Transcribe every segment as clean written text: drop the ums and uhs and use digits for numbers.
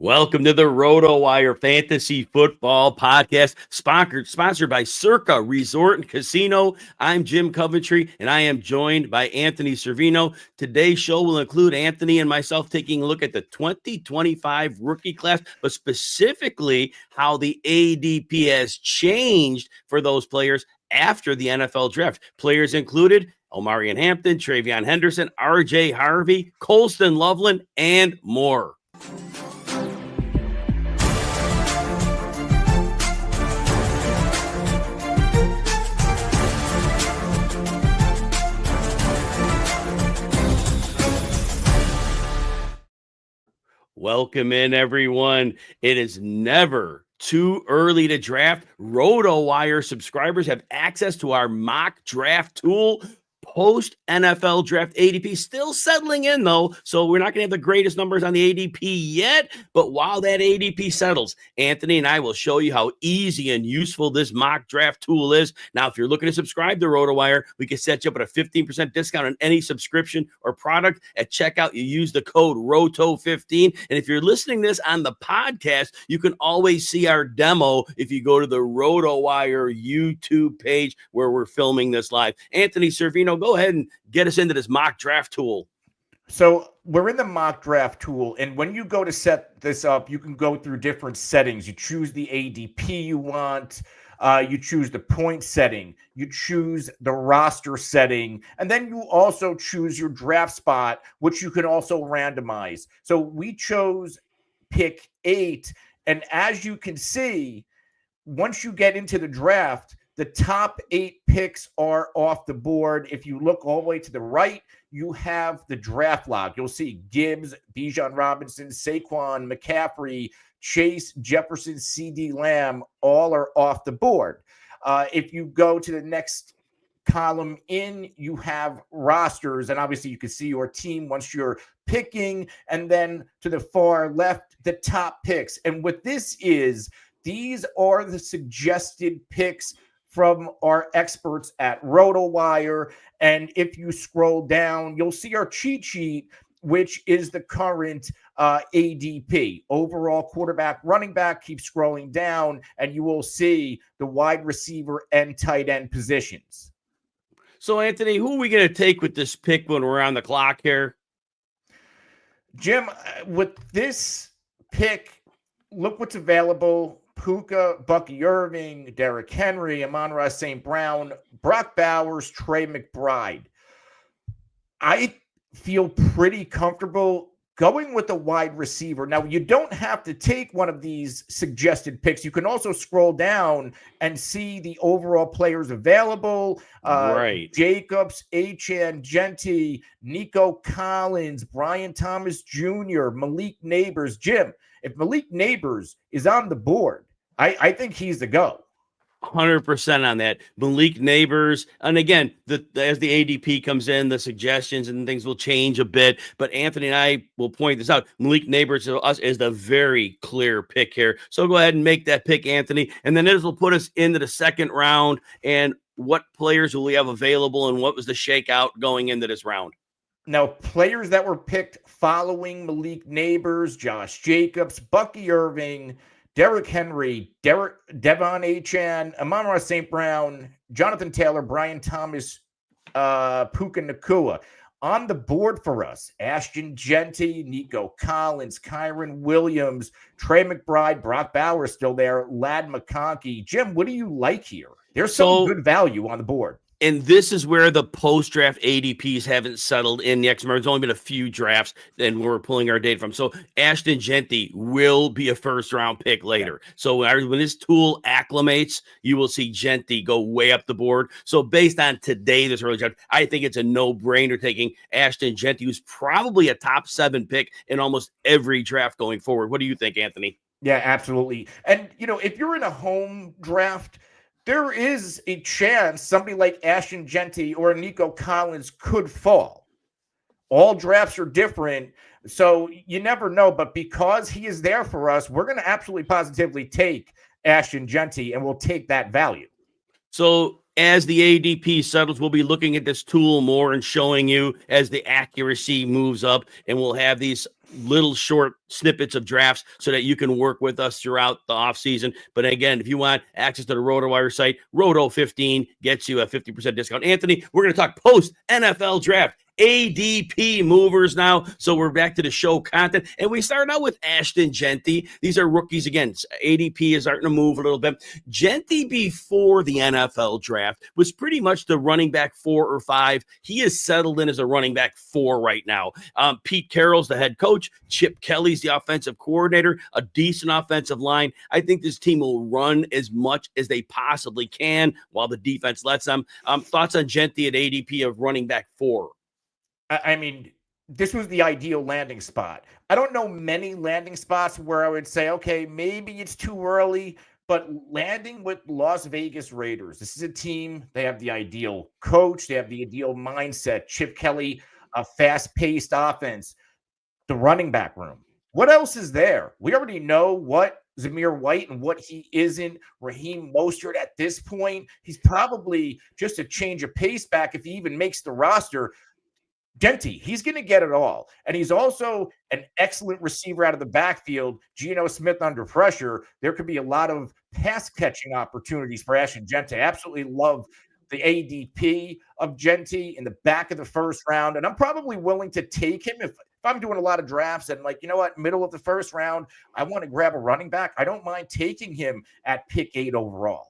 Welcome to the RotoWire Fantasy Football Podcast, sponsored by Circa Resort and Casino. I'm Jim Coventry, and I am joined by Anthony Cervino. Today's show will include Anthony and myself taking a look at the 2025 rookie class, but specifically how the ADP has changed for those players after the NFL draft. Players included Omarion Hampton, TreyVeon Henderson, RJ Harvey, Colston Loveland, and more. Welcome in, everyone. It is never too early to draft. RotoWire subscribers have access to our mock draft tool. Post NFL draft ADP still settling in, though, so we're not going to have the greatest numbers on the ADP yet. But while that ADP settles, Anthony and I will show you how easy and useful this mock draft tool is. Now, if you're looking to subscribe to RotoWire, we can set you up at a 15% discount on any subscription or product. At checkout, you use the code ROTO15. And if you're listening this on the podcast, you can always see our demo if you go to the RotoWire YouTube page where we're filming this live. Anthony Cervino, go ahead and get us into this mock draft tool. So we're in the mock draft tool, and when you go to set this up, you can go through different settings. You choose the ADP you want, you choose the point setting, you choose the roster setting, and then you also choose your draft spot, which you can also randomize. So we chose pick 8, and as you can see, once you get into the draft, the top 8 picks are off the board. If you look all the way to the right, you have the draft log. You'll see Gibbs, Bijan Robinson, Saquon, McCaffrey, Chase, Jefferson, CeeDee Lamb, all are off the board. If you go to the next column in, you have rosters, and obviously you can see your team once you're picking, and then to the far left, the top picks. And what this is, these are the suggested picks from our experts at RotoWire. And if you scroll down, you'll see our cheat sheet, which is the current ADP. Overall quarterback, running back, keep scrolling down, and you will see the wide receiver and tight end positions. So, Anthony, who are we going to take with this pick when we're on the clock here? Jim, with this pick, look what's available. Puka, Bucky Irving, Derrick Henry, Amon-Ra St. Brown, Brock Bowers, Trey McBride. I feel pretty comfortable going with the wide receiver. Now, you don't have to take one of these suggested picks. You can also scroll down and see the overall players available. Right. Jacobs, Ashton Jeanty, Nico Collins, Brian Thomas Jr., Malik Neighbors. Jim, if Malik Neighbors is on the board, I think he's the go. 100% on that. Malik Neighbors. And again, as the ADP comes in, the suggestions and things will change a bit. But Anthony and I will point this out. Malik Neighbors to us is the very clear pick here. So go ahead and make that pick, Anthony. And then this will put us into the second round. And what players will we have available and what was the shakeout going into this round? Now, players that were picked following Malik Neighbors, Josh Jacobs, Bucky Irving, Derrick Henry, Devon Achane, Amon-Ra St. Brown, Jonathan Taylor, Brian Thomas, Puka Nacua. On the board for us, Ashton Jeanty, Nico Collins, Kyron Williams, Trey McBride, Brock Bowers still there, Ladd McConkey. Jim, what do you like here? There's some good value on the board. And this is where the post-draft ADPs haven't settled in yet. There's only been a few drafts, and we're pulling our data from. So Ashton Jeanty will be a first-round pick later. Yeah. So when this tool acclimates, you will see Jeanty go way up the board. So based on today, this early draft, I think it's a no-brainer taking Ashton Jeanty, who's probably a top 7 pick in almost every draft going forward. What do you think, Anthony? Yeah, absolutely. And, if you're in a home draft, there is a chance somebody like Ashton Jeanty or Nico Collins could fall. All drafts are different, so you never know. But because he is there for us, we're going to absolutely positively take Ashton Jeanty, and we'll take that value. So as the ADP settles, we'll be looking at this tool more and showing you as the accuracy moves up, and we'll have these little short snippets of drafts so that you can work with us throughout the offseason. But again, if you want access to the RotoWire site, Roto15 gets you a 50% discount. Anthony, we're going to talk post NFL draft. ADP movers now. So we're back to the show content. And we start out with Ashton Jeanty. These are rookies again. ADP is starting to move a little bit. Jeanty before the NFL draft was pretty much the running back 4 or 5. He is settled in as a running back 4 right now. Pete Carroll's the head coach. Chip Kelly's the offensive coordinator, a decent offensive line. I think this team will run as much as they possibly can while the defense lets them. Thoughts on Jeanty at ADP of running back 4? I mean, this was the ideal landing spot. I don't know many landing spots where I would say, okay, maybe it's too early, but landing with Las Vegas Raiders, this is a team, they have the ideal coach, they have the ideal mindset. Chip Kelly, a fast-paced offense, the running back room. What else is there? We already know what Zamir White and what he isn't. Raheem Mostert at this point, he's probably just a change of pace back if he even makes the roster. Jeanty, he's going to get it all. And he's also an excellent receiver out of the backfield. Geno Smith under pressure. There could be a lot of pass catching opportunities for Ashton Jeanty. I absolutely love the ADP of Jeanty in the back of the first round. And I'm probably willing to take him if I'm doing a lot of drafts and like, you know what, middle of the first round, I want to grab a running back. I don't mind taking him at pick 8 overall.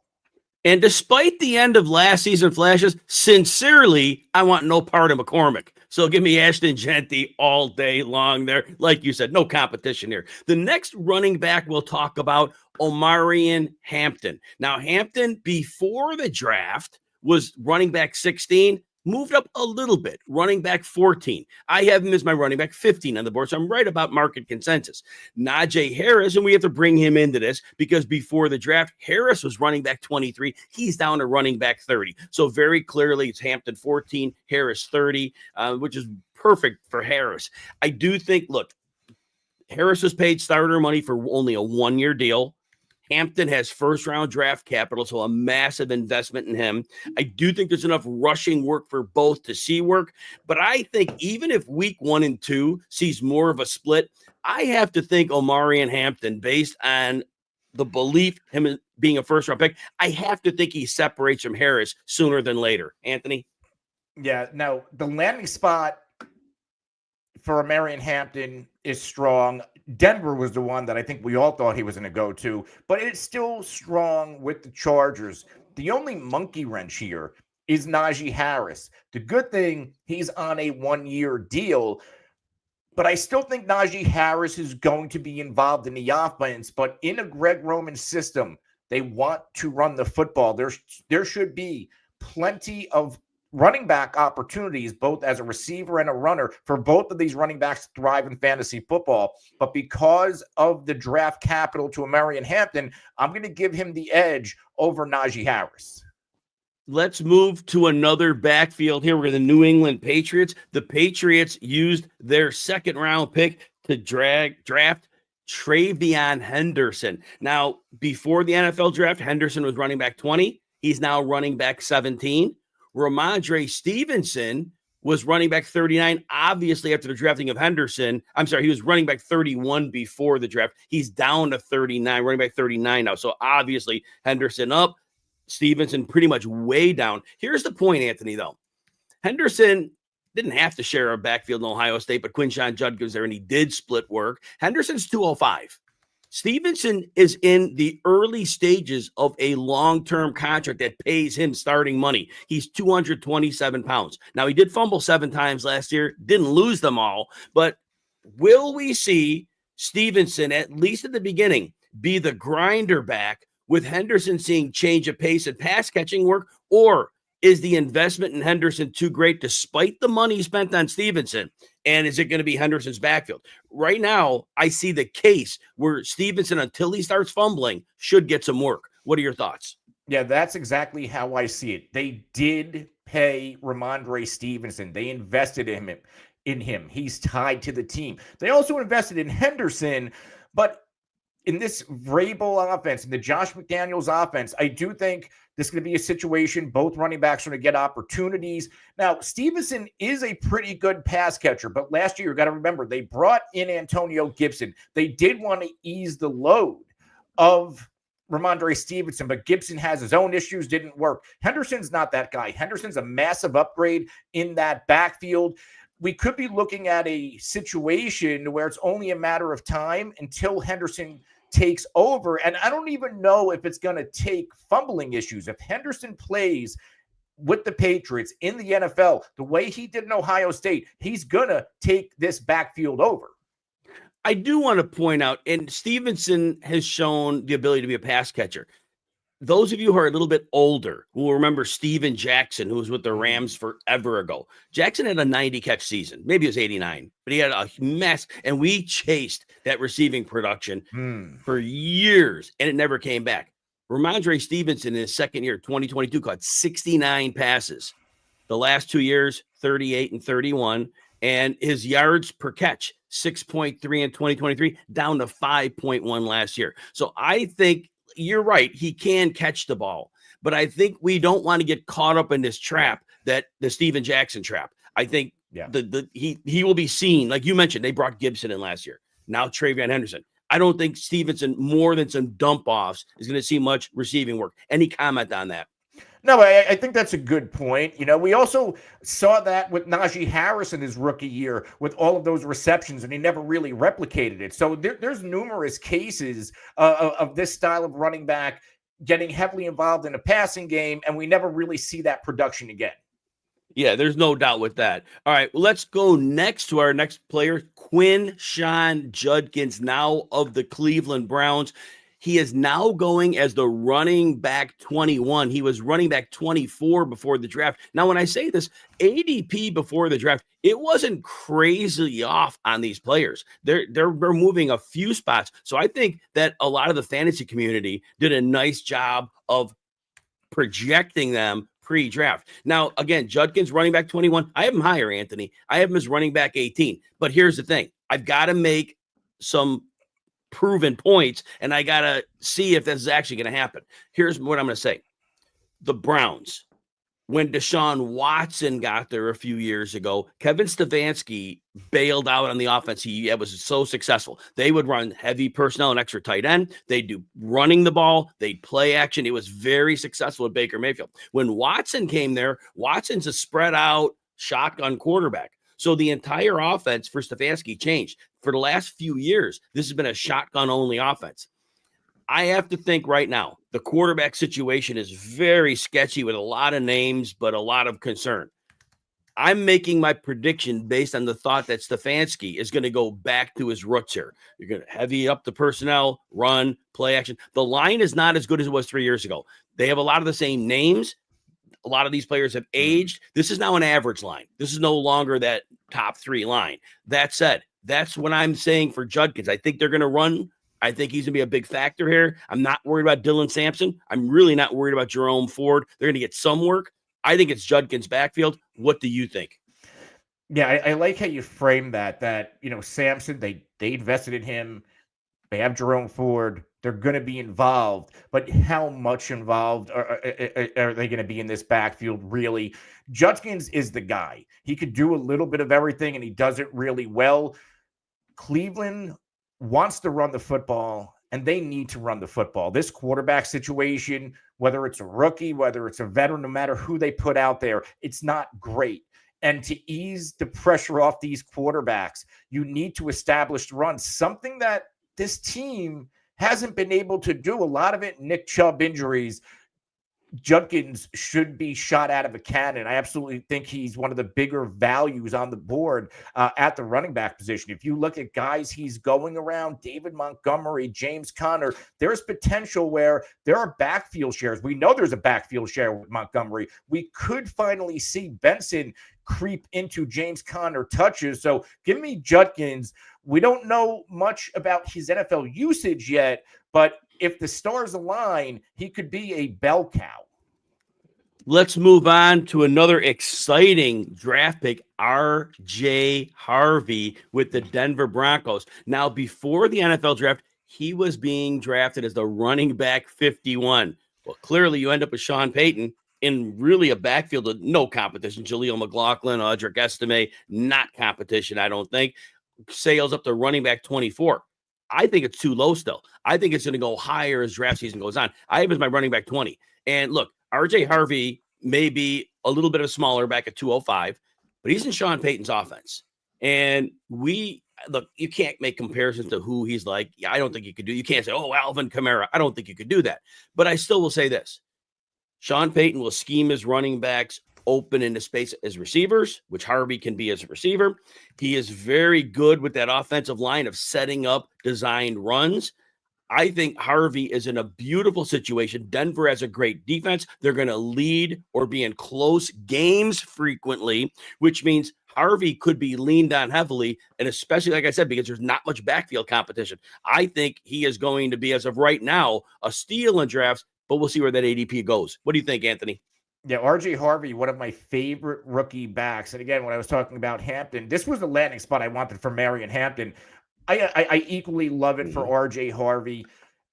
And despite the end of last season flashes, sincerely, I want no part of McCormick. So give me Ashton Jeanty all day long there. Like you said, no competition here. The next running back we'll talk about, Omarion Hampton. Now, Hampton, before the draft, was running back 16, moved up a little bit, running back 14. I have him as my running back 15 on the board, so I'm right about market consensus. Najee Harris, and we have to bring him into this because before the draft, Harris was running back 23. He's down to running back 30. So very clearly, it's Hampton 14, Harris 30, which is perfect for Harris. I do think, look, Harris was paid starter money for only a 1-year deal. Hampton has first-round draft capital, so a massive investment in him. I do think there's enough rushing work for both to see work, but I think even if week 1 and 2 sees more of a split, I have to think Omarion Hampton, based on the belief him being a first-round pick, I have to think he separates from Harris sooner than later. Anthony? Yeah, now the landing spot for Omarion Hampton is strong. Denver was the one that I think we all thought he was going to go to, but it's still strong with the Chargers. The only monkey wrench here is Najee Harris. The good thing, he's on a 1-year deal, but I still think Najee Harris is going to be involved in the offense, but in a Greg Roman system, they want to run the football. There should be plenty of running back opportunities, both as a receiver and a runner, for both of these running backs to thrive in fantasy football. But because of the draft capital to Omarion Hampton, I'm going to give him the edge over Najee Harris. Let's move to another backfield here. We're the New England Patriots. The Patriots used their second-round pick to draft TreyVeon Henderson. Now, before the NFL draft, Henderson was running back 20. He's now running back 17. Ramondre Stevenson was running back 39, obviously after the drafting of Henderson. I'm sorry, he was running back 31 before the draft. He's down to 39, running back 39 now. So obviously Henderson up, Stevenson pretty much way down. Here's the point, Anthony, though. Henderson didn't have to share a backfield in Ohio State, but Quinshon Judkins was there, and he did split work. Henderson's 205. Stevenson is in the early stages of a long-term contract that pays him starting money. He's 227 pounds. Now, he did fumble 7 times last year, didn't lose them all, but will we see Stevenson, at least at the beginning, be the grinder back with Henderson seeing change of pace and pass catching work, or is the investment in Henderson too great despite the money spent on Stevenson? And is it going to be Henderson's backfield? Right now, I see the case where Stevenson, until he starts fumbling, should get some work. What are your thoughts? Yeah, that's exactly how I see it. They did pay Ramondre Stevenson. They invested in him. He's tied to the team. They also invested in Henderson, but in this Vrabel offense, in the Josh McDaniels offense, I do think This is going to be a situation. Both running backs are going to get opportunities. Now, Stevenson is a pretty good pass catcher, but last year, you got to remember, they brought in Antonio Gibson. They did want to ease the load of Ramondre Stevenson, but Gibson has his own issues, didn't work. Henderson's not that guy. Henderson's a massive upgrade in that backfield. We could be looking at a situation where it's only a matter of time until Henderson takes over. And I don't even know if it's going to take fumbling issues. If Henderson plays with the Patriots in the NFL, the way he did in Ohio State, he's going to take this backfield over. I do want to point out, and Stevenson has shown the ability to be a pass catcher. Those of you who are a little bit older will remember Steven Jackson, who was with the Rams forever ago. Jackson had a 90-catch season. Maybe it was 89, but he had a mess, and we chased that receiving production for years, and it never came back. Ramondre Stevenson in his second year, 2022, caught 69 passes. The last 2 years, 38 and 31, and his yards per catch, 6.3 in 2023, down to 5.1 last year. So I think you're right. He can catch the ball, but I think we don't want to get caught up in this trap, that the Steven Jackson trap. I think he will be seen. Like you mentioned, they brought Gibson in last year. Now TreyVeon Henderson. I don't think Stevenson, more than some dump offs, is going to see much receiving work. Any comment on that? No, I think that's a good point. You know, we also saw that with Najee Harris in his rookie year with all of those receptions, and he never really replicated it. So there's numerous cases of this style of running back getting heavily involved in a passing game, and we never really see that production again. Yeah, there's no doubt with that. All right, well, let's go next to our next player, Quinshon Judkins, now of the Cleveland Browns. He is now going as the running back 21. He was running back 24 before the draft. Now, when I say this, ADP before the draft, it wasn't crazily off on these players. They're moving a few spots. So I think that a lot of the fantasy community did a nice job of projecting them pre-draft. Now, again, Judkins running back 21. I have him higher, Anthony. I have him as running back 18. But here's the thing. I've got to make some proven points, and I got to see if this is actually going to happen. Here's what I'm going to say. The Browns, when Deshaun Watson got there a few years ago, Kevin Stefanski bailed out on the offense. He was so successful. They would run heavy personnel and extra tight end. They'd do running the ball. They'd play action. It was very successful at Baker Mayfield. When Watson came there, Watson's a spread out shotgun quarterback. So the entire offense for Stefanski changed. For the last few years, this has been a shotgun-only offense. I have to think right now, the quarterback situation is very sketchy with a lot of names, but a lot of concern. I'm making my prediction based on the thought that Stefanski is going to go back to his roots here. You're going to heavy up the personnel, run, play action. The line is not as good as it was 3 years ago. They have a lot of the same names. A lot of these players have aged. This is now an average line. This is no longer that top three line. That said, that's what I'm saying for Judkins. I think they're going to run. I think he's going to be a big factor here. I'm not worried about Dylan Sampson. I'm really not worried about Jerome Ford. They're going to get some work. I think it's Judkins' backfield. What do you think? Yeah, I like how you frame that, you know, Sampson, they invested in him. They have Jerome Ford. They're going to be involved, but how much involved are they going to be in this backfield, really? Judkins is the guy. He could do a little bit of everything, and he does it really well. Cleveland wants to run the football, and they need to run the football. This quarterback situation, whether it's a rookie, whether it's a veteran, no matter who they put out there, it's not great. And to ease the pressure off these quarterbacks, you need to establish the run, something that this team hasn't been able to do. A lot of it, Nick Chubb injuries. Judkins should be shot out of a cannon. I absolutely think he's one of the bigger values on the board at the running back position. If you look at guys he's going around, David Montgomery, James Conner, there's potential where there are backfield shares. We know there's a backfield share with Montgomery. We could finally see Benson creep into James Conner touches. So give me Judkins. We don't know much about his NFL usage yet, but if the stars align, he could be a bell cow. Let's move on to another exciting draft pick, R.J. Harvey with the Denver Broncos. Now, before the NFL draft, he was being drafted as the running back 51. Well, clearly you end up with Sean Payton in really a backfield of no competition. Jaleel McLaughlin, Audric Estime, not competition, I don't think. Sales up to running back 24. I think it's too low still. I think it's going to go higher as draft season goes on. I have as my running back 20. And look, RJ Harvey may be a little bit of smaller back at 205, but he's in Sean Payton's offense. And look, you can't make comparisons to who he's like. I don't think you could do. You can't say, oh, Alvin Kamara. I don't think you could do that. But I still will say this. Sean Payton will scheme his running backs open into space as receivers, which Harvey can be as a receiver. He is very good with that offensive line of setting up designed runs. I think Harvey is in a beautiful situation. Denver has a great defense. They're going to lead or be in close games frequently, which means Harvey could be leaned on heavily, and especially, like I said, because there's not much backfield competition. I think he is going to be, as of right now, a steal in drafts, but we'll see where that ADP goes. What do you think, Anthony? Yeah, RJ Harvey, one of my favorite rookie backs. And again, when I was talking about Hampton, this was the landing spot I wanted for Omarion Hampton. I equally love it for RJ Harvey.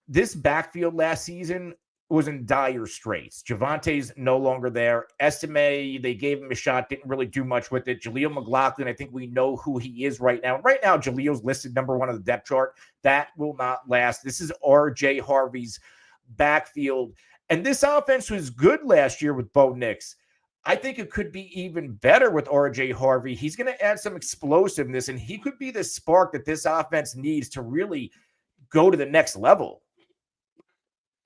This backfield last season was in dire straits. Javante's no longer there. Estime, they gave him a shot, didn't really do much with it. Jaleel McLaughlin, I think we know who he is right now. Right now, Jaleel's listed number 1 on the depth chart. That will not last. This is RJ Harvey's backfield. And this offense was good last year with Bo Nix. I think it could be even better with RJ Harvey. He's going to add some explosiveness, and he could be the spark that this offense needs to really go to the next level.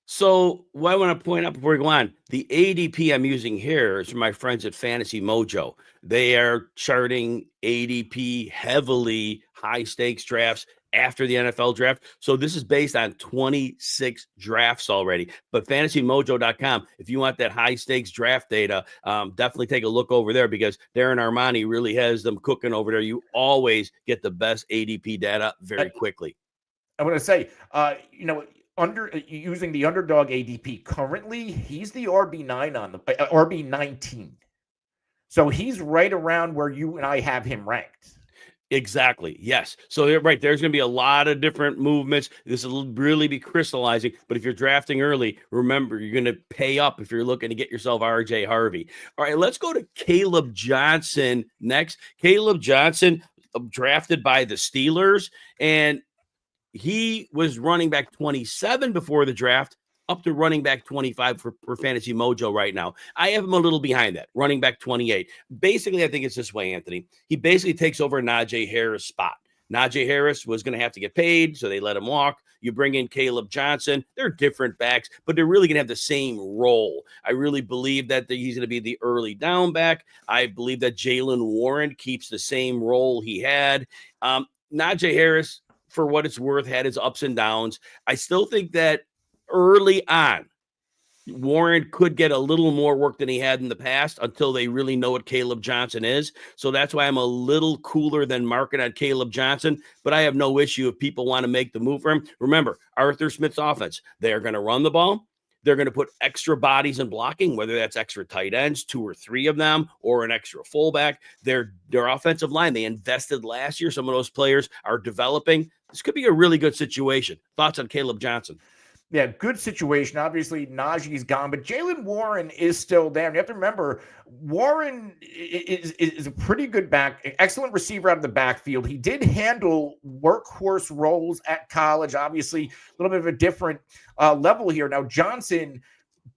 So what I want to point out before we go on, the ADP I'm using here is from my friends at Fantasy Mojo. They are charting ADP heavily, high stakes drafts after the NFL draft. So this is based on 26 drafts already. But fantasymojo.com, if you want that high stakes draft data, definitely take a look over there, because Darren Armani really has them cooking over there. You always get the best ADP data very quickly. I want to say, using the underdog ADP currently, he's the RB9 on the RB19. So he's right around where you and I have him ranked. Exactly. Yes. So right, there's going to be a lot of different movements. This will really be crystallizing. But if you're drafting early, remember, you're going to pay up if you're looking to get yourself RJ Harvey. All right, let's go to Kaleb Johnson next. Kaleb Johnson, drafted by the Steelers, and he was running back 27 before the draft, up to running back 25 for Fantasy Mojo right now. I have him a little behind that, running back 28. Basically, I think it's this way, Anthony. He basically takes over Najee Harris' spot. Najee Harris was going to have to get paid, so they let him walk. You bring in Kaleb Johnson. They're different backs, but they're really going to have the same role. I really believe that he's going to be the early down back. I believe that Jaylen Warren keeps the same role he had. Najee Harris, for what it's worth, had his ups and downs. I still think that early on, Warren could get a little more work than he had in the past until they really know what Kaleb Johnson is. So that's why I'm a little cooler than market on Kaleb Johnson, but I have no issue if people want to make the move for him. Remember, Arthur Smith's offense, they're going to run the ball. They're going to put extra bodies in blocking, whether that's extra tight ends, 2 or 3 of them, or an extra fullback. Their offensive line, they invested last year. Some of those players are developing. This could be a really good situation. Thoughts on Kaleb Johnson? Yeah, good situation. Obviously, Najee's gone, but Jaylen Warren is still there. And you have to remember, Warren is a pretty good back, excellent receiver out of the backfield. He did handle workhorse roles at college. Obviously, a little bit of a different level here. Now, Johnson,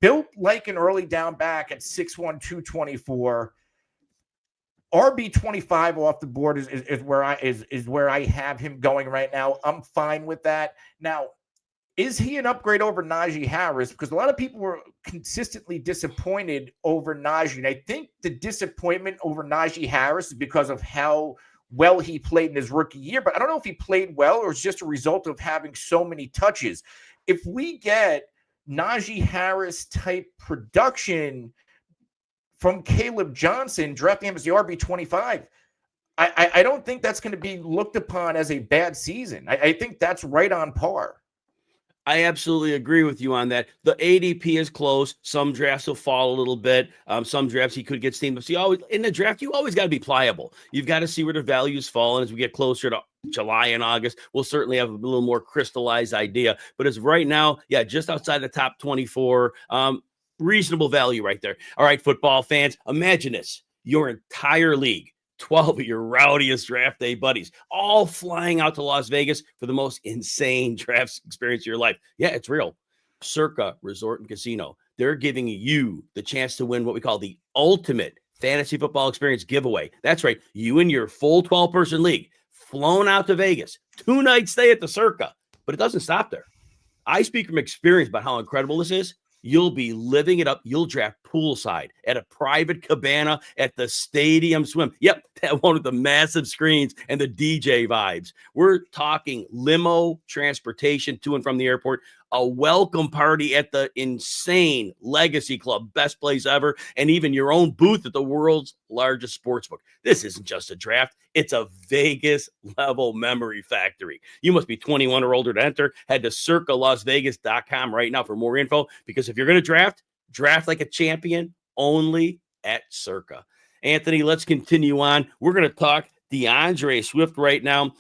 built like an early down back at 6'1", 224. RB25 off the board is where I have him going right now. I'm fine with that. Now, is he an upgrade over Najee Harris? Because a lot of people were consistently disappointed over Najee. And I think the disappointment over Najee Harris is because of how well he played in his rookie year. But I don't know if he played well or it's just a result of having so many touches. If we get Najee Harris type production from Kaleb Johnson, drafting him as the RB25, I don't think that's going to be looked upon as a bad season. I think that's right on par. I absolutely agree with you on that. The ADP is close. Some drafts will fall a little bit. Some drafts he could get steamed up. So in the draft, you always got to be pliable. You've got to see where the values fall. And as we get closer to July and August, we'll certainly have a little more crystallized idea. But as right now, just outside the top 24, reasonable value right there. All right, football fans, imagine this. Your entire league, 12 of your rowdiest draft day buddies, all flying out to Las Vegas for the most insane draft experience of your life. Yeah, it's real. Circa Resort and Casino. They're giving you the chance to win what we call the ultimate fantasy football experience giveaway. That's right. You and your full 12-person league flown out to Vegas, 2-night stay at the Circa. But it doesn't stop there. I speak from experience about how incredible this is. You'll be living it up. You'll draft poolside at a private cabana at the Stadium Swim. Yep, that one with the massive screens and the DJ vibes. We're talking limo transportation to and from the airport, a welcome party at the insane Legacy Club, best place ever, and even your own booth at the world's largest sportsbook. This isn't just a draft. It's a Vegas-level memory factory. You must be 21 or older to enter. Head to circalasvegas.com right now for more info, because if you're going to draft like a champion, only at Circa. Anthony, let's continue on. We're going to talk DeAndre Swift right now.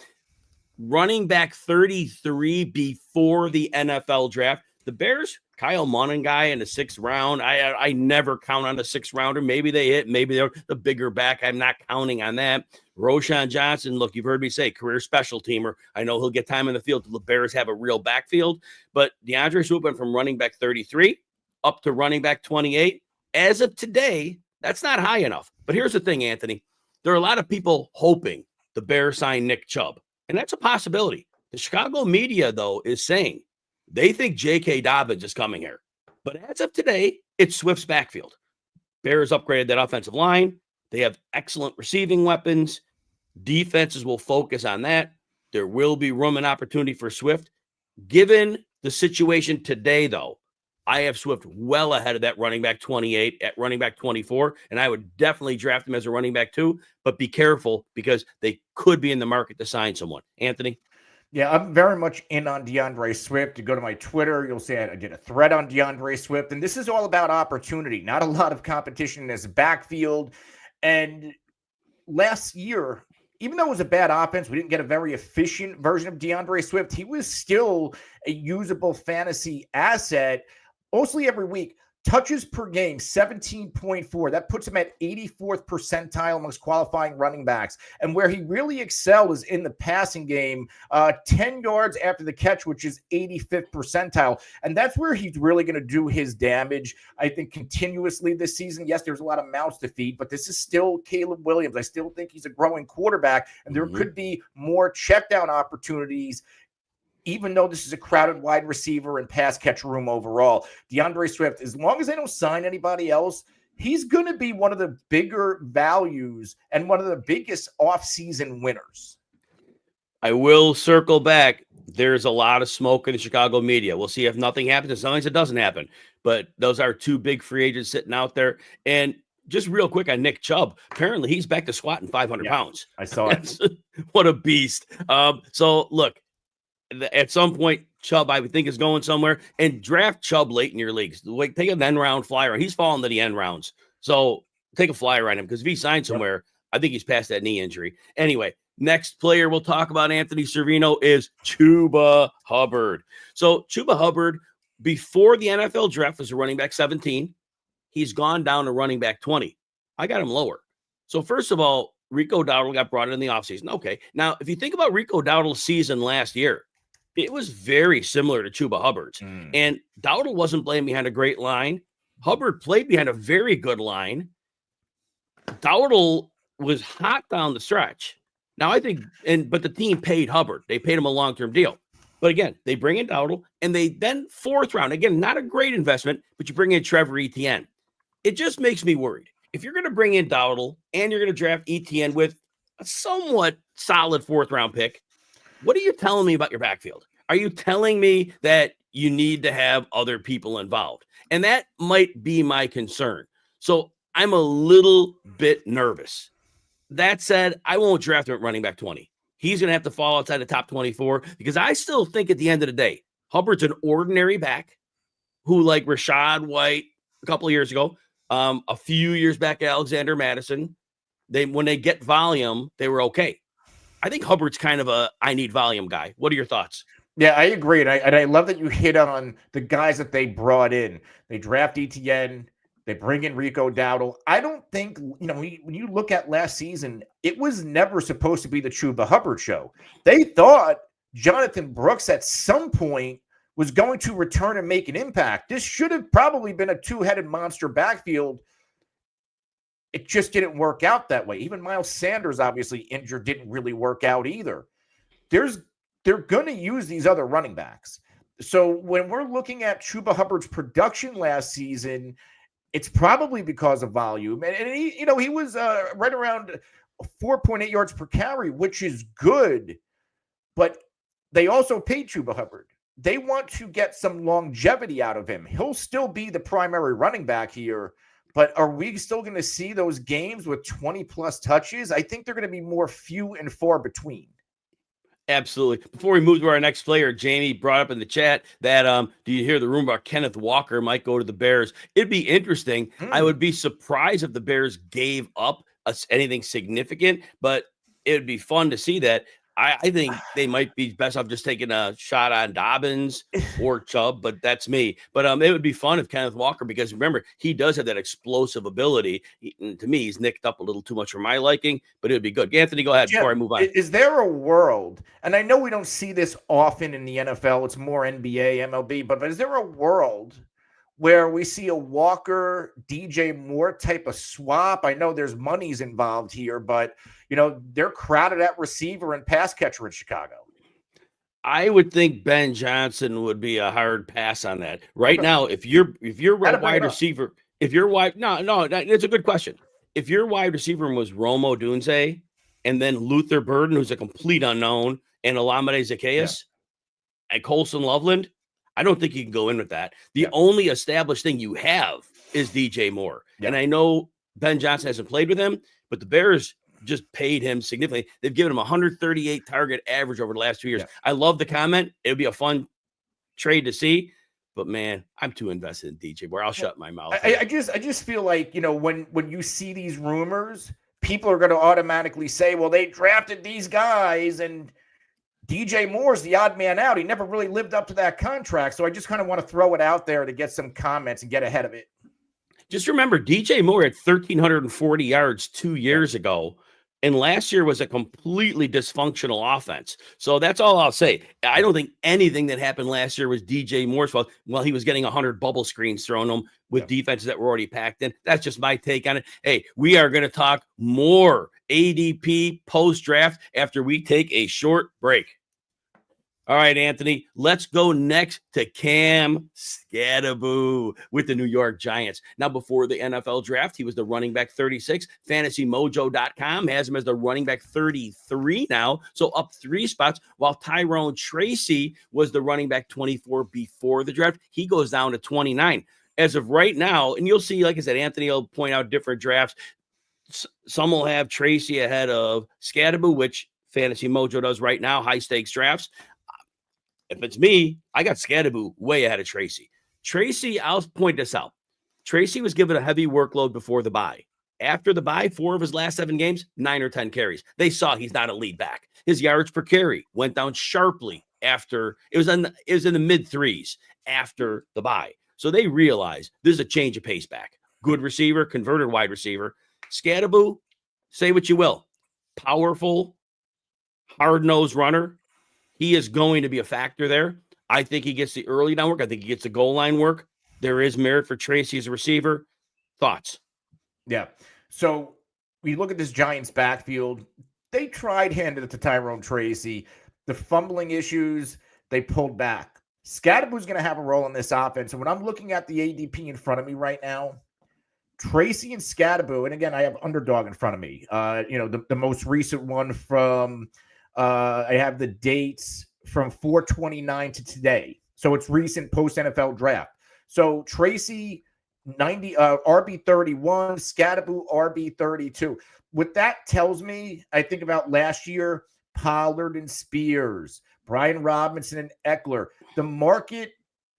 Running back 33 before the NFL draft. The Bears, Kyle Monangai in the 6th round. I never count on the 6th rounder. Maybe they hit, maybe they're the bigger back. I'm not counting on that. Quinshon Judkins, look, you've heard me say career special teamer. I know he'll get time in the field till the Bears have a real backfield. But DeAndre Swift went from running back 33 up to running back 28. As of today, that's not high enough. But here's the thing, Anthony. There are a lot of people hoping the Bears sign Nick Chubb. And that's a possibility. The Chicago media, though, is saying they think J.K. Dobbins is coming here. But as of today, it's Swift's backfield. Bears upgraded that offensive line. They have excellent receiving weapons. Defenses will focus on that. There will be room and opportunity for Swift. Given the situation today, though, I have Swift well ahead of that running back 28 at running back 24, and I would definitely draft him as a running back 2, but be careful because they could be in the market to sign someone. Anthony? Yeah, I'm very much in on DeAndre Swift. You go to my Twitter, you'll see I did a thread on DeAndre Swift, and this is all about opportunity, not a lot of competition in his backfield. And last year, even though it was a bad offense, we didn't get a very efficient version of DeAndre Swift. He was still a usable fantasy asset. Mostly every week, touches per game, 17.4. That puts him at 84th percentile amongst qualifying running backs. And where he really excelled is in the passing game, 10 yards after the catch, which is 85th percentile. And that's where he's really going to do his damage, I think, continuously this season. Yes, there's a lot of mouths to feed, but this is still Kaleb Williams. I still think he's a growing quarterback, and there could be more check down opportunities, even though this is a crowded wide receiver and pass catch room overall. DeAndre Swift, as long as they don't sign anybody else, he's going to be one of the bigger values and one of the biggest offseason winners. I will circle back. There's a lot of smoke in the Chicago media. We'll see if nothing happens, as long as it doesn't happen. But those are 2 big free agents sitting out there. And just real quick on Nick Chubb, apparently he's back to squatting 500 pounds. I saw it. What a beast. So look, at some point, Chubb, I would think, is going somewhere, and draft Chubb late in your leagues. Like, take an end-round flyer. He's fallen to the end rounds. So take a flyer on him, because if he signs somewhere, I think he's past that knee injury. Anyway, next player we'll talk about, Anthony Cervino, is Chuba Hubbard. So Chuba Hubbard, before the NFL draft, was a running back 17. He's gone down to running back 20. I got him lower. So first of all, Rico Dowdle got brought in the offseason. Okay. Now, if you think about Rico Dowdle's season last year, it was very similar to Chuba Hubbard's. And Dowdle wasn't playing behind a great line. Hubbard played behind a very good line. Dowdle was hot down the stretch. Now, I think, but the team paid Hubbard. They paid him a long-term deal. But again, they bring in Dowdle, and they then 4th round. Again, not a great investment, but you bring in Trevor Etienne. It just makes me worried. If you're going to bring in Dowdle and you're going to draft Etienne with a somewhat solid 4th round pick, what are you telling me about your backfield? Are you telling me that you need to have other people involved? And that might be my concern. So I'm a little bit nervous. That said, I won't draft him at running back 20. He's going to have to fall outside the top 24, because I still think at the end of the day, Hubbard's an ordinary back who, like Rashad White a couple of years ago, a few years back, Alexander Madison, when they get volume, they were okay. I think Hubbard's kind of a I need volume guy. What are your thoughts? Yeah, I agree. And I love that you hit on the guys that they brought in. They draft ETN. They bring in Rico Dowdle. I don't think, when you look at last season, it was never supposed to be the Chuba Hubbard show. They thought Jonathan Brooks at some point was going to return and make an impact. This should have probably been a two-headed monster backfield. It just didn't work out that way. Even Miles Sanders, obviously injured, didn't really work out either. They're going to use these other running backs. So when we're looking at Chuba Hubbard's production last season, it's probably because of volume. And he was right around 4.8 yards per carry, which is good. But they also paid Chuba Hubbard. They want to get some longevity out of him. He'll still be the primary running back here. But are we still going to see those games with 20-plus touches? I think they're going to be more few and far between. Absolutely. Before we move to our next player, Jamie brought up in the chat that do you hear the rumor about Kenneth Walker might go to the Bears? It'd be interesting. I would be surprised if the Bears gave up anything significant, but it would be fun to see that. I think they might be best off just taking a shot on Dobbins or Chubb, but that's me. But it would be fun if Kenneth Walker, because remember, he does have that explosive ability. To me, he's nicked up a little too much for my liking, but it would be good. Anthony, go ahead before I move on. Is there a world, and I know we don't see this often in the NFL, it's more NBA, MLB, but is there a world where we see a Walker, DJ Moore type of swap? I know there's monies involved here, but they're crowded at receiver and pass catcher in Chicago. I would think Ben Johnson would be a hard pass on that. Right now, if you're a wide receiver, no, it's a good question. If your wide receiver was Romo Dunze and then Luthor Burden, who's a complete unknown, and Olamide Zaccheaus and Colston Loveland, I don't think you can go in with that. The only established thing you have is DJ Moore. And I know Ben Johnson hasn't played with him, but the Bears just paid him significantly. They've given him 138 target average over the last 2 years. I love the comment. It would be a fun trade to see, but man, I'm too invested in DJ Moore. I'll shut my mouth. I just feel like, when you see these rumors, people are going to automatically say, well, they drafted these guys and DJ Moore's the odd man out. He never really lived up to that contract. So I just kind of want to throw it out there to get some comments and get ahead of it. Just remember, DJ Moore had 1,340 yards 2 years ago. And last year was a completely dysfunctional offense. So that's all I'll say. I don't think anything that happened last year was DJ Moore's fault. Well, he was getting 100 bubble screens thrown him with defenses that were already packed in. That's just my take on it. Hey, we are going to talk more ADP post-draft after we take a short break. All right, Anthony, let's go next to Cam Skattabo with the New York Giants. Now, before the NFL draft, he was the running back 36. FantasyMojo.com has him as the running back 33 now, so up 3 spots, while Tyrone Tracy was the running back 24 before the draft. He goes down to 29. As of right now, and you'll see, like I said, Anthony will point out different drafts. Some will have Tracy ahead of Skattabo, which Fantasy Mojo does right now, high-stakes drafts. If it's me, I got Skattabo way ahead of Tracy. Tracy, I'll point this out. Tracy was given a heavy workload before the bye. After the bye, 4 of his last 7 games, 9 or 10 carries. They saw he's not a lead back. His yards per carry went down sharply after it was in the mid 3s after the bye. So they realized there's a change of pace back. Good receiver, converted wide receiver. Skattabo, say what you will. Powerful, hard-nosed runner. He is going to be a factor there. I think he gets the early down work. I think he gets the goal line work. There is merit for Tracy as a receiver. Thoughts? Yeah. So we look at this Giants backfield. They tried handing it to Tyrone Tracy. The fumbling issues, they pulled back. Skattabo's going to have a role in this offense. And when I'm looking at the ADP in front of me right now, Tracy and Skattabo, and again, I have Underdog in front of me. The most recent one from I have the dates from 4/29 to today. So it's recent post-NFL draft. So Tracy, 90 RB31, Skattabo RB32. What that tells me, I think about last year, Pollard and Spears, Brian Robinson and Eckler. The market,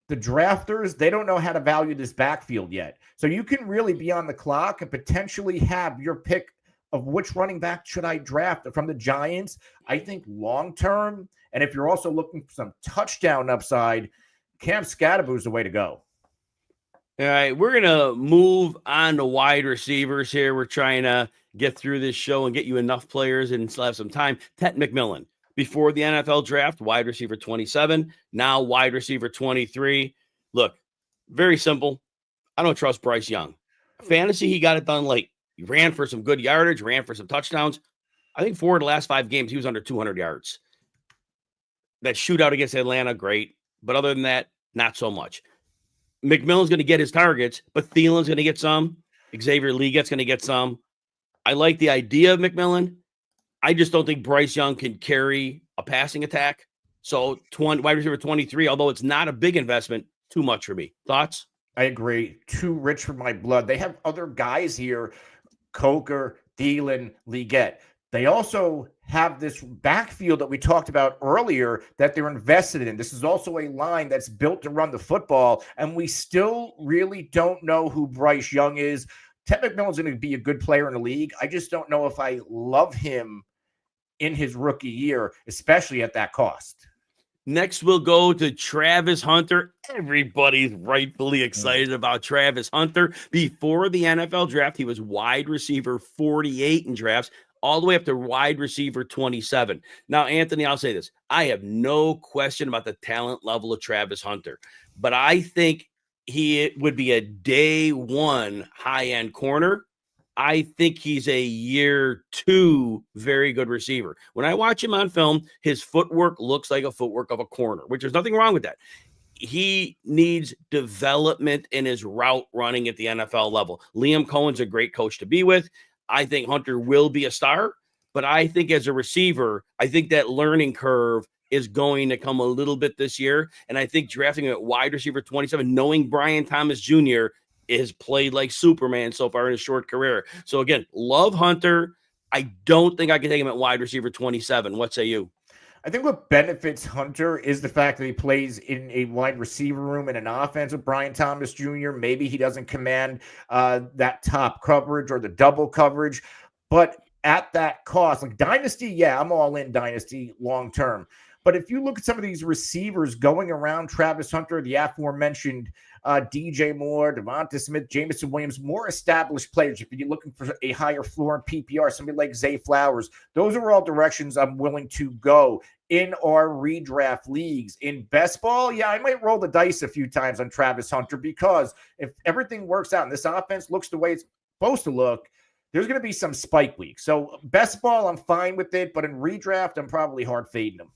the drafters, they don't know how to value this backfield yet. So you can really be on the clock and potentially have your pick of which running back should I draft from the Giants. I think long-term, and if you're also looking for some touchdown upside, Cam Skattabo is the way to go. All right, we're going to move on to wide receivers here. We're trying to get through this show and get you enough players and still have some time. Tet McMillian, before the NFL draft, wide receiver 27, now wide receiver 23. Look, very simple. I don't trust Bryce Young. Fantasy, he got it done late. He ran for some good yardage, ran for some touchdowns. I think 4 of the last 5 games, he was under 200 yards. That shootout against Atlanta, great. But other than that, not so much. McMillan's going to get his targets, but Thielen's going to get some. Xavier Leggett's going to get some. I like the idea of McMillan. I just don't think Bryce Young can carry a passing attack. So wide receiver 23, although it's not a big investment, too much for me. Thoughts? I agree. Too rich for my blood. They have other guys here, Coker, Thielen, Leggett. They also have this backfield that we talked about earlier that they're invested in. This is also a line that's built to run the football, and we still really don't know who Bryce Young is. Tet McMillan's going to be a good player in the league. I just don't know if I love him in his rookie year, especially at that cost. Next, we'll go to Travis Hunter. Everybody's rightfully excited about Travis Hunter. Before the NFL draft, he was wide receiver 48 in drafts, all the way up to wide receiver 27. Now, Anthony, I'll say this. I have no question about the talent level of Travis Hunter, but I think he would be a day one high-end corner. I think he's a year 2 very good receiver. When I watch him on film, his footwork looks like a footwork of a corner, which there's nothing wrong with that. He needs development in his route running at the NFL level. Liam Cohen's a great coach to be with. I think Hunter will be a star, but I think as a receiver, I think that learning curve is going to come a little bit this year. And I think drafting him at wide receiver 27, knowing Brian Thomas Jr. has played like Superman so far in his short career. So again, love Hunter. I don't think I can take him at wide receiver 27. What say you? I think what benefits Hunter is the fact that he plays in a wide receiver room in an offense with Brian Thomas Jr. Maybe he doesn't command that top coverage or the double coverage, but at that cost, like Dynasty, yeah, I'm all in Dynasty long term. But if you look at some of these receivers going around Travis Hunter, the aforementioned DJ Moore, Devonta Smith, Jameson Williams, more established players, if you're looking for a higher floor in PPR, somebody like Zay Flowers, those are all directions I'm willing to go in our redraft leagues. In best ball, yeah, I might roll the dice a few times on Travis Hunter, because if everything works out and this offense looks the way it's supposed to look, there's going to be some spike weeks. So best ball, I'm fine with it, but in redraft, I'm probably hard fading them.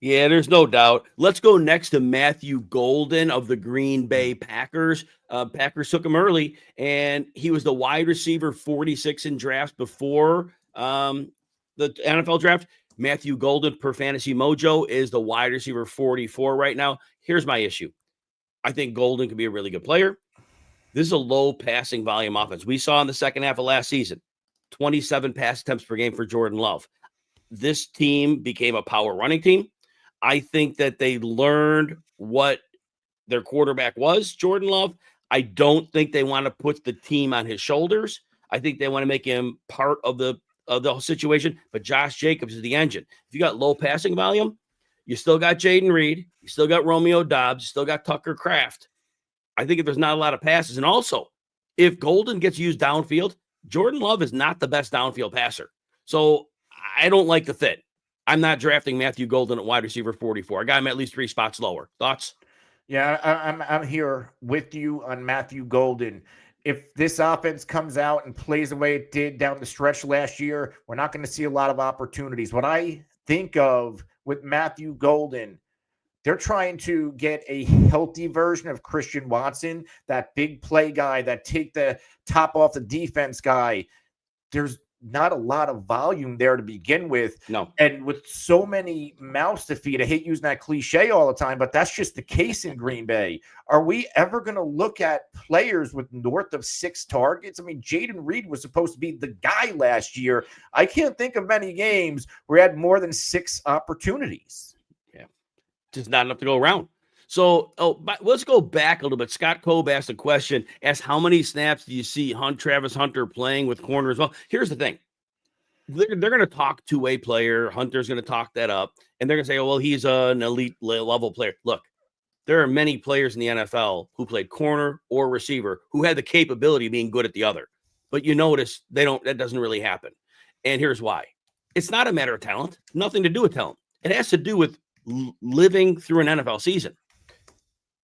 Yeah, there's no doubt. Let's go next to Matthew Golden of the Green Bay Packers. Packers took him early, and he was the wide receiver 46 in drafts before the NFL draft. Matthew Golden, per Fantasy Mojo, is the wide receiver 44 right now. Here's my issue. I think Golden could be a really good player. This is a low passing volume offense. We saw in the second half of last season, 27 pass attempts per game for Jordan Love. This team became a power running team. I think that they learned what their quarterback was, Jordan Love. I don't think they want to put the team on his shoulders. I think they want to make him part of the situation. But Josh Jacobs is the engine. If you got low passing volume, you still got Jaden Reed, you still got Romeo Doubs, you still got Tucker Kraft. I think if there's not a lot of passes, and also if Golden gets used downfield, Jordan Love is not the best downfield passer. So I don't like the fit. I'm not drafting Matthew Golden at wide receiver 44. I got him at least 3 spots lower. Thoughts? Yeah, I'm here with you on Matthew Golden. If this offense comes out and plays the way it did down the stretch last year, we're not going to see a lot of opportunities. What I think of with Matthew Golden, they're trying to get a healthy version of Christian Watson, that big play guy, that take the top off the defense guy. There's not a lot of volume there to begin with. No. And with so many mouths to feed, I hate using that cliche all the time, but that's just the case in Green Bay. Are we ever going to look at players with north of 6 targets? I mean, Jaden Reed was supposed to be the guy last year. I can't think of many games where he had more than 6 opportunities. Yeah. Just not enough to go around. So, but let's go back a little bit. Scott Cobe asked a question, asked how many snaps do you see Travis Hunter playing with corner as well? Here's the thing. They're going to talk two-way player. Hunter's going to talk that up, and they're going to say, oh, well, he's an elite level player. Look, there are many players in the NFL who played corner or receiver who had the capability of being good at the other. But you notice that doesn't really happen. And here's why. It's not a matter of talent, nothing to do with talent. It has to do with living through an NFL season.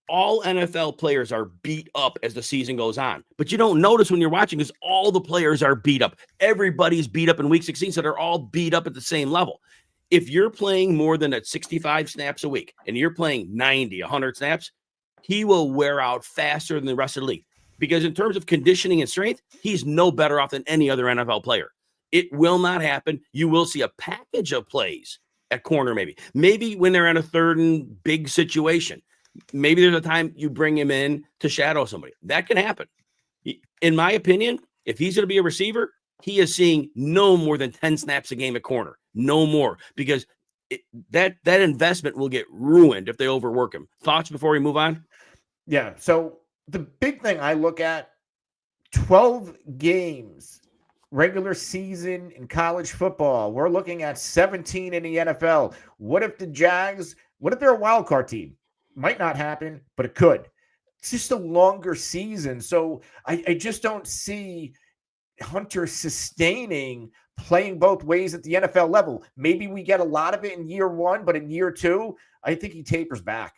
All NFL players are beat up as the season goes on, but you don't notice when you're watching because all the players are beat up. Everybody's beat up in week 16, so they're all beat up at the same level. If you're playing more than 65 snaps a week and you're playing 90, 100 snaps, he will wear out faster than the rest of the league because in terms of conditioning and strength, he's no better off than any other NFL player. It will not happen. You will see a package of plays at corner maybe when they're in a third and big situation. Maybe there's a time you bring him in to shadow somebody. That can happen. In my opinion, if he's going to be a receiver, he is seeing no more than 10 snaps a game at corner. No more, because that investment will get ruined if they overwork him. Thoughts before we move on? Yeah. So the big thing I look at, 12 games, regular season in college football. We're looking at 17 in the NFL. What if they're a wild card team? Might not happen, but it could. It's just a longer season. So I just don't see Hunter sustaining playing both ways at the NFL level. Maybe we get a lot of it in year one, but in year two, I think he tapers back.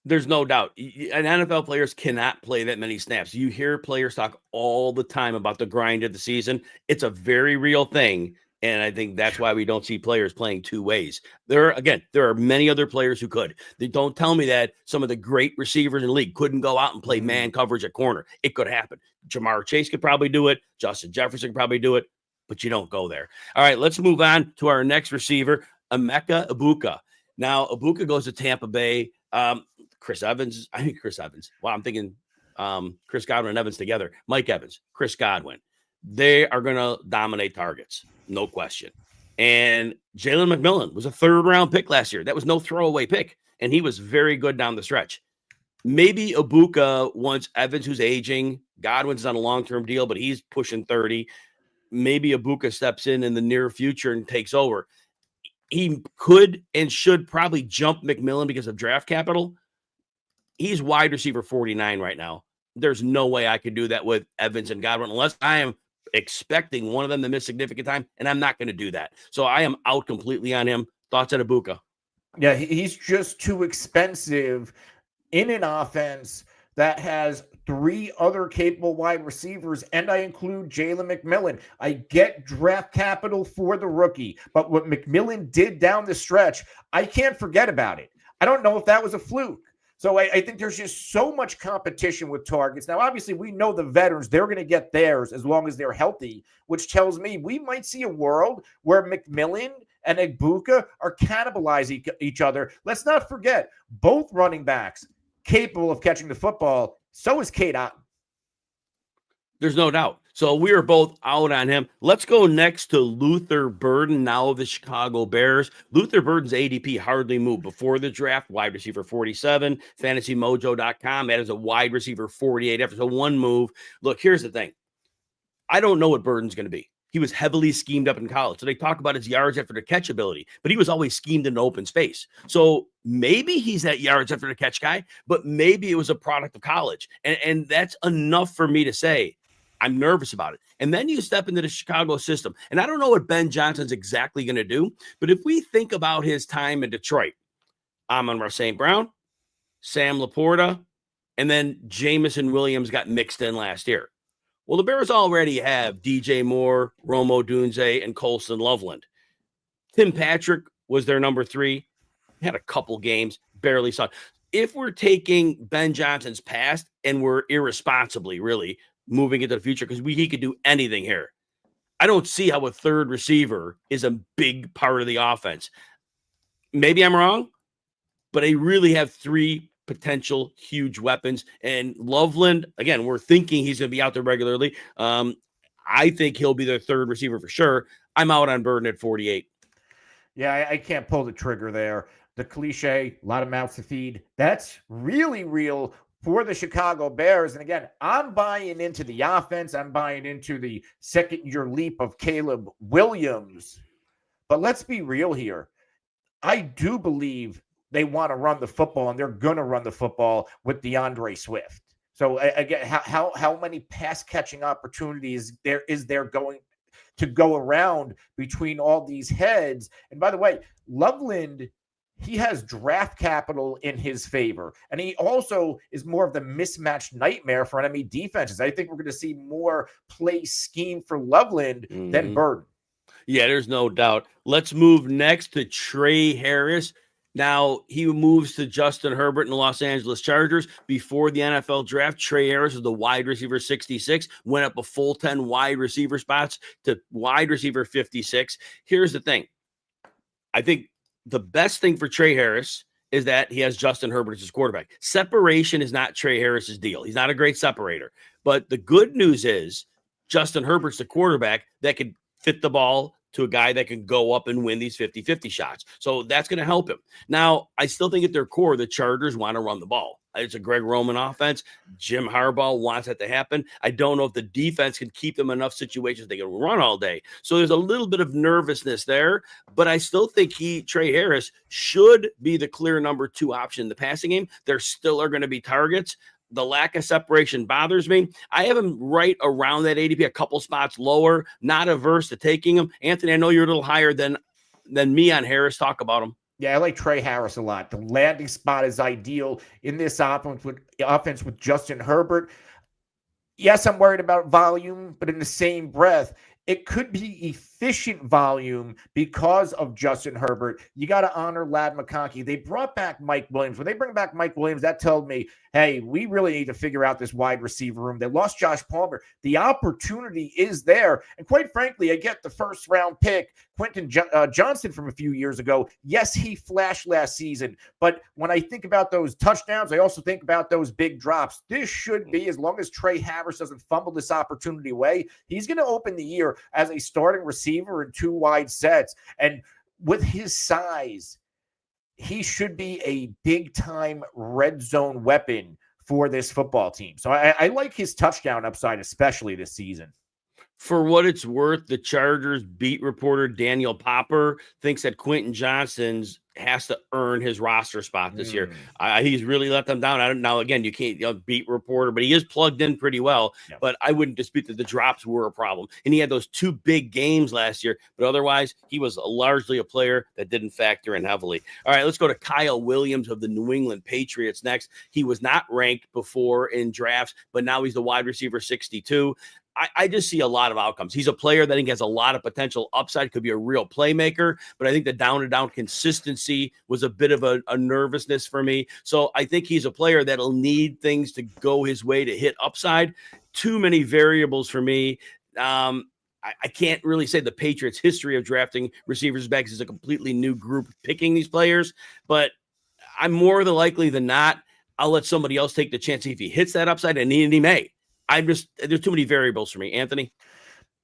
There's no doubt. And NFL players cannot play that many snaps. You hear players talk all the time about the grind of the season. It's a very real thing. And I think that's why we don't see players playing two ways. There are many other players who could. They don't tell me that some of the great receivers in the league couldn't go out and play man coverage at corner. It could happen. Jamar Chase could probably do it. Justin Jefferson could probably do it, but you don't go there. All right, let's move on to our next receiver, Emeka Egbuka. Now, Egbuka goes to Tampa Bay. Chris Evans. Wow, I'm thinking Chris Godwin and Evans together. Mike Evans, Chris Godwin. They are going to dominate targets. No question. And Jalen McMillan was a third-round pick last year. That was no throwaway pick, and he was very good down the stretch. Maybe Egbuka wants Evans, who's aging. Godwin's on a long-term deal, but he's pushing 30. Maybe Egbuka steps in the near future and takes over. He could and should probably jump McMillan because of draft capital. He's wide receiver 49 right now. There's no way I could do that with Evans and Godwin unless I am expecting one of them to miss significant time, and I'm not going to do that. So I am out completely on him. Thoughts on Egbuka? Yeah, he's just too expensive in an offense that has three other capable wide receivers, and I include Jalen McMillan. I get draft capital for the rookie, but what McMillan did down the stretch, I can't forget about it. I don't know if that was a fluke. So I think there's just so much competition with targets. Now, obviously, we know the veterans, they're going to get theirs as long as they're healthy, which tells me we might see a world where McMillan and Egbuka are cannibalizing each other. Let's not forget, both running backs capable of catching the football. So is Cade Otton. There's no doubt. So we are both out on him. Let's go next to Luthor Burden, now of the Chicago Bears. Luthor Burden's ADP hardly moved. Before the draft, wide receiver 47, fantasymojo.com. That is a wide receiver 48 after so one move. Look, here's the thing. I don't know what Burden's going to be. He was heavily schemed up in college. So they talk about his yards after the catch ability, but he was always schemed in open space. So maybe he's that yards after the catch guy, but maybe it was a product of college. And that's enough for me to say, I'm nervous about it. And then you step into the Chicago system. And I don't know what Ben Johnson's exactly going to do, but if we think about his time in Detroit, Amon-Ra St. Brown, Sam Laporta, and then Jamison Williams got mixed in last year. Well, the Bears already have DJ Moore, Rome Odunze, and Colston Loveland. Tim Patrick was their number 3. Had a couple games, barely saw. If we're taking Ben Johnson's past and we're irresponsibly, really, moving into the future, because he could do anything here, I don't see how a third receiver is a big part of the offense. Maybe I'm wrong, but they really have 3 potential huge weapons. And Loveland, again, we're thinking he's going to be out there regularly. I think he'll be their third receiver for sure. I'm out on Burden at 48. Yeah, I can't pull the trigger there. the cliche, a lot of mouths to feed. That's really real for the Chicago Bears. And again, I'm buying into the offense. I'm buying into the second-year leap of Kaleb Williams. But let's be real here. I do believe they want to run the football, and they're going to run the football with DeAndre Swift. So again, how many pass catching opportunities is there going to go around between all these heads? And by the way, Loveland, he has draft capital in his favor, and he also is more of the mismatched nightmare for enemy defenses. I think we're going to see more play scheme for Loveland than Burden. Yeah, there's no doubt. Let's move next to Tre Harris. Now, he moves to Justin Herbert in the Los Angeles Chargers. Before the NFL draft, Tre Harris was the wide receiver 66, went up a full 10 wide receiver spots to wide receiver 56. Here's the thing. I think the best thing for Tre Harris is that he has Justin Herbert as his quarterback. Separation is not Tre Harris's deal. He's not a great separator. But the good news is Justin Herbert's the quarterback that could fit the ball to a guy that can go up and win these 50-50 shots. So that's going to help him. Now, I still think at their core, the Chargers want to run the ball. It's a Greg Roman offense. Jim Harbaugh wants that to happen. I don't know if the defense can keep them enough situations they can run all day. So there's a little bit of nervousness there, but I still think Tre Harris should be the clear number 2 option in the passing game. There still are going to be targets. The lack of separation bothers me. I have him right around that ADP, a couple spots lower, not averse to taking him. Anthony, I know you're a little higher than me on Harris. Talk about him. Yeah, I like Tre Harris a lot. The landing spot is ideal in this offense with Justin Herbert. Yes, I'm worried about volume, but in the same breath, it could be efficient volume because of Justin Herbert. You got to honor Ladd McConkey. They brought back Mike Williams. When they bring back Mike Williams, that told me, hey, we really need to figure out this wide receiver room. They lost Josh Palmer. The opportunity is there. And quite frankly, I get the first-round pick, Quinshon Judkins from a few years ago. Yes, he flashed last season. But when I think about those touchdowns, I also think about those big drops. This should be, as long as Tre Harris doesn't fumble this opportunity away, he's going to open the year as a starting receiver in 2 wide sets. And with his size, he should be a big-time red zone weapon for this football team. So I like his touchdown upside, especially this season. For what it's worth, the Chargers beat reporter Daniel Popper thinks that Quinshon Judkins has to earn his roster spot this year. He's really let them down. Now, again, you can't beat reporter, but he is plugged in pretty well. Yeah. But I wouldn't dispute that the drops were a problem. And he had those 2 big games last year. But otherwise, he was largely a player that didn't factor in heavily. All right, let's go to Kyle Williams of the New England Patriots next. He was not ranked before in drafts, but now he's the wide receiver 62. I just see a lot of outcomes. He's a player that I think has a lot of potential upside, could be a real playmaker, but I think the down-to-down consistency was a bit of a nervousness for me. So I think he's a player that'll need things to go his way to hit upside. Too many variables for me. I can't really say the Patriots' history of drafting receivers back is a completely new group picking these players, but I'm more than likely than not, I'll let somebody else take the chance if he hits that upside, and he may. there's too many variables for me, Anthony.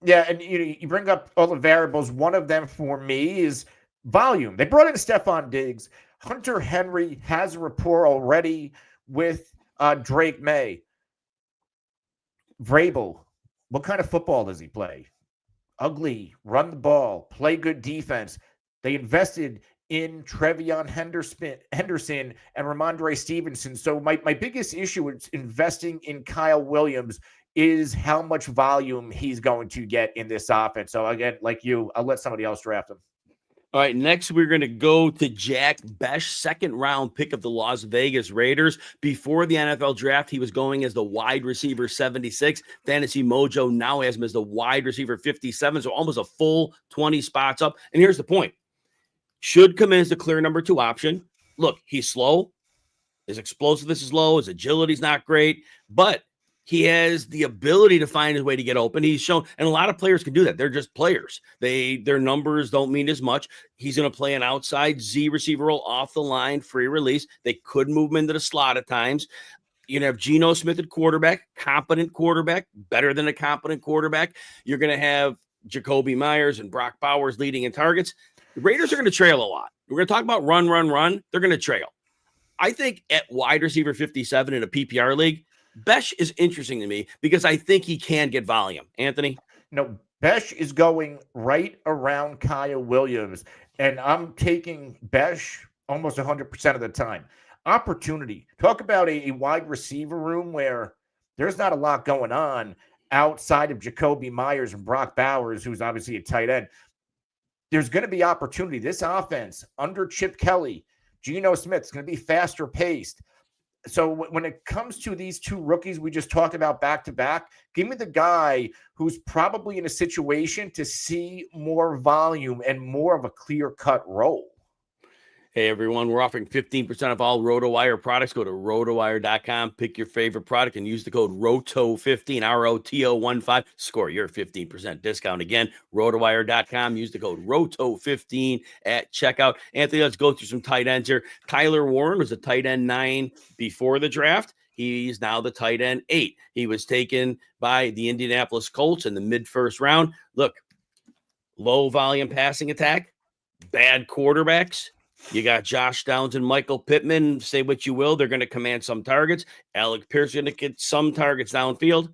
Yeah, and you bring up all the variables. One of them for me is volume. They brought in Stephon Diggs. Hunter Henry has a rapport already with Drake May. Vrabel, what kind of football does he play? Ugly, run the ball, play good defense. They invested in TreyVeon Henderson and Ramondre Stevenson. So my biggest issue with investing in Kyle Williams is how much volume he's going to get in this offense. So again, like you, I'll let somebody else draft him. All right, next we're going to go to Jack Bech, second-round pick of the Las Vegas Raiders. Before the NFL draft, he was going as the wide receiver 76. Fantasy Mojo now has him as the wide receiver 57, so almost a full 20 spots up. And here's the point. Should come in as the clear number 2 option. Look, he's slow. His explosiveness is low. His agility's not great, but he has the ability to find his way to get open. He's shown, and a lot of players can do that. They're just players. Their numbers don't mean as much. He's going to play an outside Z receiver role, off the line, free release. They could move him into the slot at times. You're going to have Geno Smith at quarterback, competent quarterback, better than a competent quarterback. You're going to have Jacoby Myers and Brock Bowers leading in targets. The Raiders are going to trail a lot. We're going to talk about run. They're going to trail. I think at wide receiver 57 in a PPR league, Bech is interesting to me because I think he can get volume. Anthony? No, Bech is going right around Kyle Williams, and I'm taking Bech almost 100% of the time. Opportunity. Talk about a wide receiver room where there's not a lot going on outside of Jacoby Myers and Brock Bowers, who's obviously a tight end. There's going to be opportunity. This offense under Chip Kelly, Geno Smith, is going to be faster paced. So when it comes to these two rookies we just talked about back to back, give me the guy who's probably in a situation to see more volume and more of a clear-cut role. Hey, everyone, we're offering 15% off all RotoWire products. Go to RotoWire.com, pick your favorite product, and use the code ROTO15, ROTO15. Score your 15% discount. Again, RotoWire.com, use the code ROTO15 at checkout. Anthony, let's go through some tight ends here. Tyler Warren was a tight end 9 before the draft. He's now the tight end 8. He was taken by the Indianapolis Colts in the mid-first round. Look, low volume passing attack, bad quarterbacks. You got Josh Downs and Michael Pittman. Say what you will, they're going to command some targets. Alec Pierce going to get some targets downfield.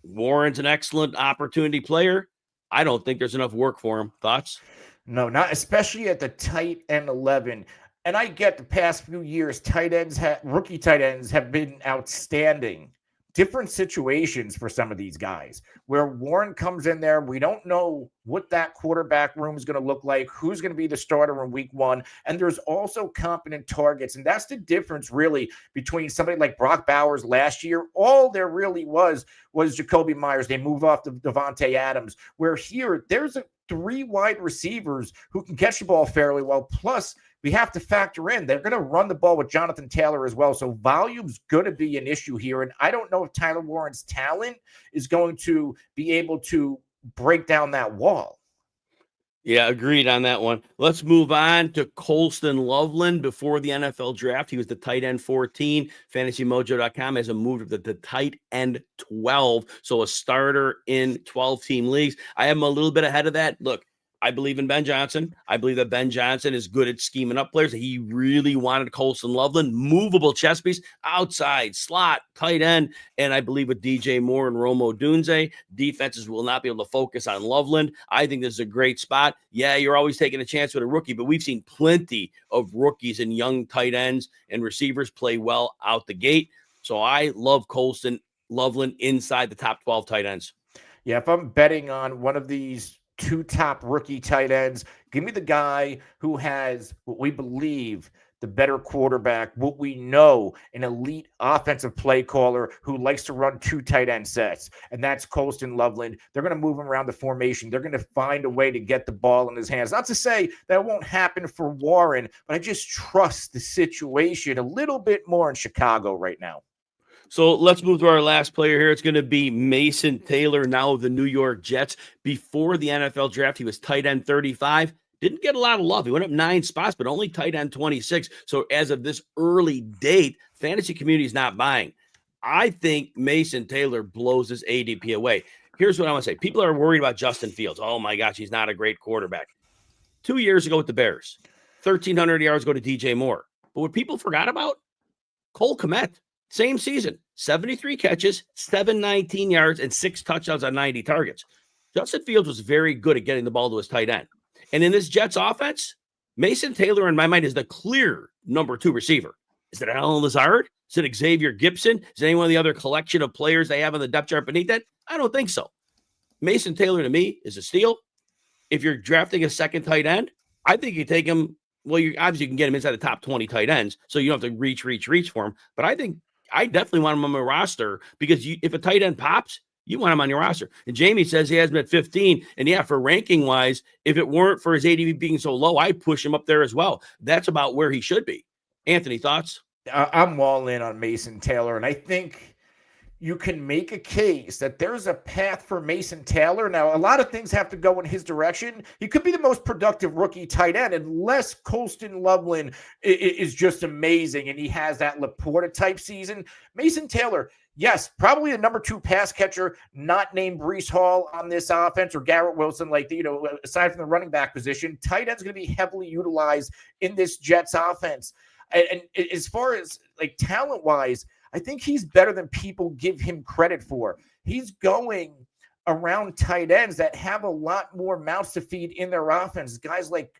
Warren's an excellent opportunity player. I don't think there's enough work for him. Thoughts? No, not especially at the tight end 11. And I get the past few years, rookie tight ends have been outstanding. Different situations for some of these guys where Warren comes in there. We don't know what that quarterback room is going to look like, who's going to be the starter in week 1. And there's also competent targets. And that's the difference really between somebody like Brock Bowers last year. All there really was Jacoby Myers. They move off to Devontae Adams, where here there's 3 wide receivers who can catch the ball fairly well. Plus, we have to factor in they're going to run the ball with Jonathan Taylor as well. So volume's going to be an issue here. And I don't know if Tyler Warren's talent is going to be able to break down that wall. Yeah, agreed on that one. Let's move on to Colston Loveland. Before the NFL draft, he was the tight end 14. FantasyMojo.com has him moved to the tight end 12. So a starter in 12-team leagues. I am a little bit ahead of that. Look, I believe in Ben Johnson. I believe that Ben Johnson is good at scheming up players. He really wanted Colston Loveland, movable chess piece, outside, slot, tight end. And I believe with DJ Moore and Rome Odunze, defenses will not be able to focus on Loveland. I think this is a great spot. Yeah, you're always taking a chance with a rookie, but we've seen plenty of rookies and young tight ends and receivers play well out the gate. So I love Colston Loveland inside the top 12 tight ends. Yeah, if I'm betting on one of these 2 top rookie tight ends, give me the guy who has what we believe the better quarterback, what we know, an elite offensive play caller who likes to run 2 tight end sets, and that's Colston Loveland. They're going to move him around the formation. They're going to find a way to get the ball in his hands. Not to say that won't happen for Warren, but I just trust the situation a little bit more in Chicago right now. So let's move to our last player here. It's going to be Mason Taylor, now of the New York Jets. Before the NFL draft, he was tight end 35. Didn't get a lot of love. He went up 9 spots, but only tight end 26. So as of this early date, fantasy community is not buying. I think Mason Taylor blows his ADP away. Here's what I want to say. People are worried about Justin Fields. Oh, my gosh, he's not a great quarterback. 2 years ago with the Bears, 1,300 yards go to DJ Moore. But what people forgot about, Cole Kmet. Same season, 73 catches, 719 yards, and 6 touchdowns on 90 targets. Justin Fields was very good at getting the ball to his tight end. And in this Jets offense, Mason Taylor, in my mind, is the clear number 2 receiver. Is it Allen Lazard? Is it Xavier Gibson? Is it any one of the other collection of players they have on the depth chart beneath that? I don't think so. Mason Taylor, to me, is a steal. If you're drafting a second tight end, I think you take him. Well, you obviously can get him inside the top 20 tight ends, so you don't have to reach for him. But I think I definitely want him on my roster because if a tight end pops, you want him on your roster. And Jamie says he has him at 15. And yeah, for ranking wise, if it weren't for his ADP being so low, I'd push him up there as well. That's about where he should be. Anthony, thoughts? I'm all in on Mason Taylor. And I think you can make a case that there's a path for Mason Taylor. Now, a lot of things have to go in his direction. He could be the most productive rookie tight end unless Colston Loveland is just amazing and he has that Laporta type season. Mason Taylor, Yes, probably the number 2 pass catcher, not named Breece Hall on this offense or Garrett Wilson. Aside from the running back position, tight end's going to be heavily utilized in this Jets offense. And as far as talent wise, I think he's better than people give him credit for. He's going around tight ends that have a lot more mouths to feed in their offense. Guys like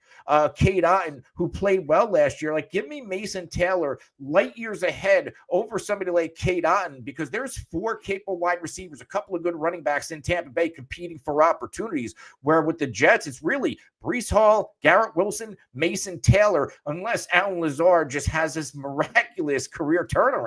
Cade Otton, who played well last year. Give me Mason Taylor light years ahead over somebody like Cade Otton, because there's 4 capable wide receivers, a couple of good running backs in Tampa Bay competing for opportunities, where with the Jets, it's really Breece Hall, Garrett Wilson, Mason Taylor, unless Allen Lazard just has this miraculous career turnaround.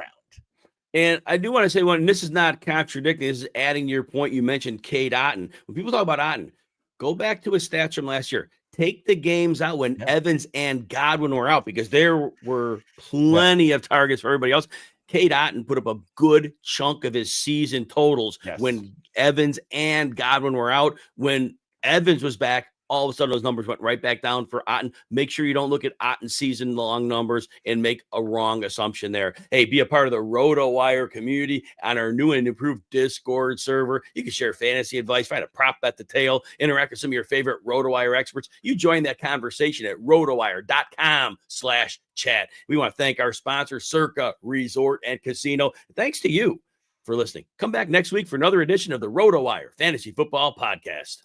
And I do want to say one, and this is not contradicting, this is adding to your point. You mentioned Cade Otton. When people talk about Otton, go back to his stats from last year. Take the games out when Evans and Godwin were out, because there were plenty of targets for everybody else. Cade Otton put up a good chunk of his season totals when Evans and Godwin were out. When Evans was back, all of a sudden those numbers went right back down for Otton. Make sure you don't look at Otton's season-long numbers and make a wrong assumption there. Hey, be a part of the RotoWire community on our new and improved Discord server. You can share fantasy advice, find a prop bet the tail, interact with some of your favorite RotoWire experts. You join that conversation at rotowire.com/chat. We want to thank our sponsor, Circa Resort and Casino. Thanks to you for listening. Come back next week for another edition of the RotoWire Fantasy Football Podcast.